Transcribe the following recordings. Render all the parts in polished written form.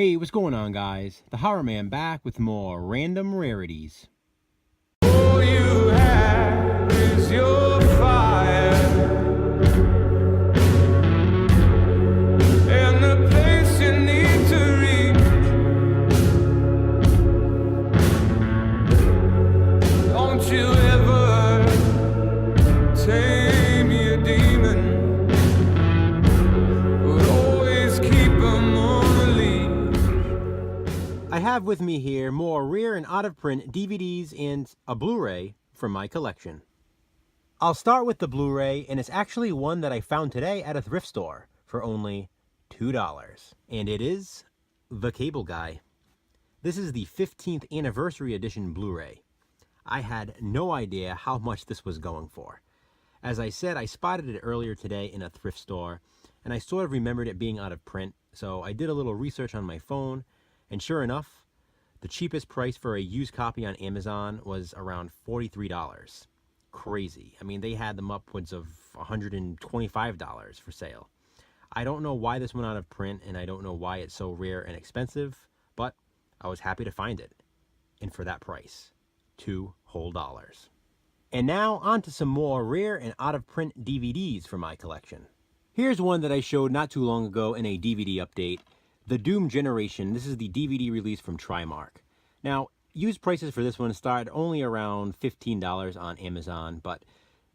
Hey, what's going on, guys? The Horror Man back with more random rarities. All you have is your fire, and the place you need to reach. Don't you ever tame your demon, but always keep 'em on a leash. I have with me here more rare and out-of-print DVDs and a Blu-ray from my collection. I'll start with the Blu-ray, and it's actually one that I found today at a thrift store for only $2. And it is The Cable Guy. This is the 15th anniversary edition Blu-ray. I had no idea how much this was going for. As I said, I spotted it earlier today in a thrift store, and I sort of remembered it being out of print, so I did a little research on my phone, and sure enough, the cheapest price for a used copy on Amazon was around $43. Crazy. I mean, they had them upwards of $125 for sale. I don't know why this went out of print, and I don't know why it's so rare and expensive, but I was happy to find it. And for that price, $2 whole. And now on to some more rare and out-of-print DVDs from my collection. Here's one that I showed not too long ago in a DVD update. The Doom Generation. This is the DVD release from Trimark. Now, used prices for this one start only around $15 on Amazon, but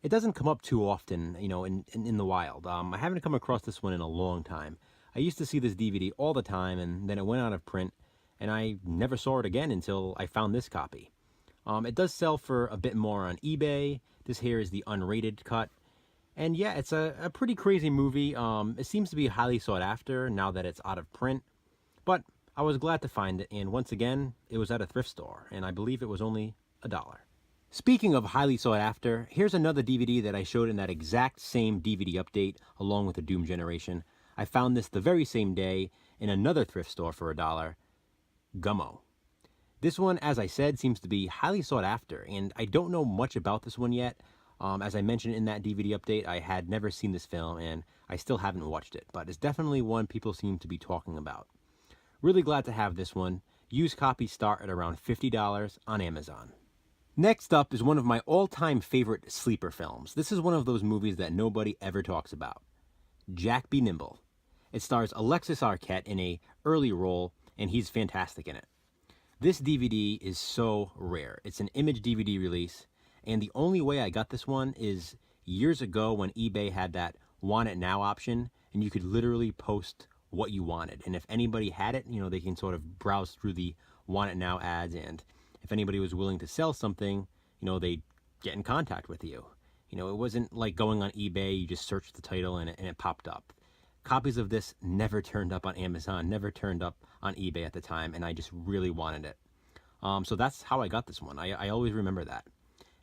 it doesn't come up too often, you know, in the wild. I haven't come across this one in a long time. I used to see this DVD all the time, and then it went out of print, and I never saw it again until I found this copy. It does sell for a bit more on eBay. This here is the unrated cut. And yeah, it's a pretty crazy movie. It seems to be highly sought after now that it's out of print. But I was glad to find it, and once again, it was at a thrift store, and I believe it was only $1. Speaking of highly sought after, here's another DVD that I showed in that exact same DVD update, along with the Doom Generation. I found this the very same day in another thrift store for $1, Gummo. This one, as I said, seems to be highly sought after, and I don't know much about this one yet. As I mentioned in that DVD update, I had never seen this film, and I still haven't watched it, but it's definitely one people seem to be talking about. Really glad to have this one. Used copies start at around $50 on Amazon. Next up is one of my all-time favorite sleeper films. This is one of those movies that nobody ever talks about. Jack Be Nimble. It stars Alexis Arquette in a early role, and he's fantastic in it. This DVD is so rare. It's an image DVD release, and the only way I got this one is years ago when eBay had that want it now option, and you could literally post what you wanted. And if anybody had it, you know, they can sort of browse through the want it now ads, and if anybody was willing to sell something, you know, they'd get in contact with you. You know, it wasn't like going on eBay, you just searched the title and it popped up. Copies of this never turned up on Amazon, never turned up on eBay at the time, and I just really wanted it. So that's how I got this one. I always remember that.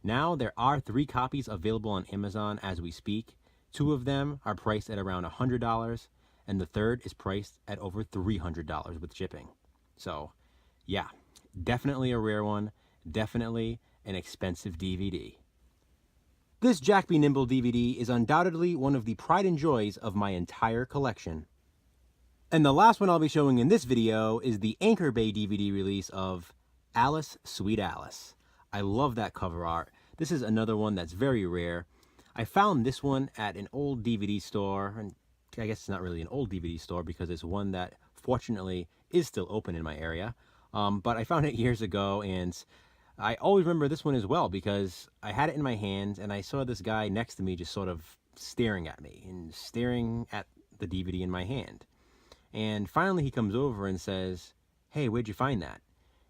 Now there are 3 copies available on Amazon as we speak. 2 of them are priced at around $100, and the third is priced at over $300 with shipping. So yeah, definitely a rare one, definitely an expensive DVD. This Jack Be Nimble DVD is undoubtedly one of the pride and joys of my entire collection. And the last one I'll be showing in this video is the Anchor Bay DVD release of Alice, Sweet Alice. I love that cover art. This is another one that's very rare. I found this one at an old DVD store, and I guess it's not really an old DVD store because it's one that fortunately is still open in my area. But I found it years ago, and I always remember this one as well because I had it in my hand and I saw this guy next to me just sort of staring at me and staring at the DVD in my hand. And finally he comes over and says, "Hey, where'd you find that?"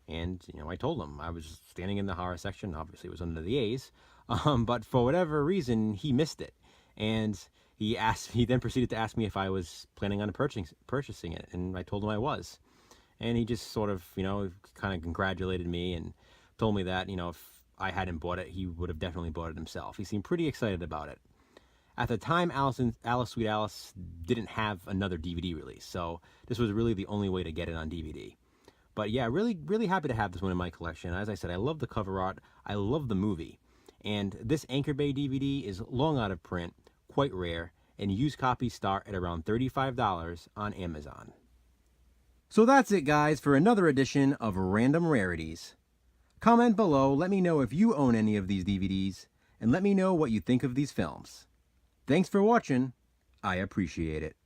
And, you know, I told him I was standing in the horror section. Obviously it was under the A's, but for whatever reason he missed it. And he then proceeded to ask me if I was planning on purchasing it, and I told him I was. And he just sort of, you know, kind of congratulated me and told me that, you know, if I hadn't bought it, he would have definitely bought it himself. He seemed pretty excited about it. At the time, Alice, Sweet Alice didn't have another DVD release, so this was really the only way to get it on DVD. But yeah, really, really happy to have this one in my collection. As I said, I love the cover art. I love the movie. And this Anchor Bay DVD is long out of print, quite rare, and used copies start at around $35 on Amazon. So that's it, guys, for another edition of Random Rarities. Comment below, let me know if you own any of these DVDs, and let me know what you think of these films. Thanks for watching. I appreciate it.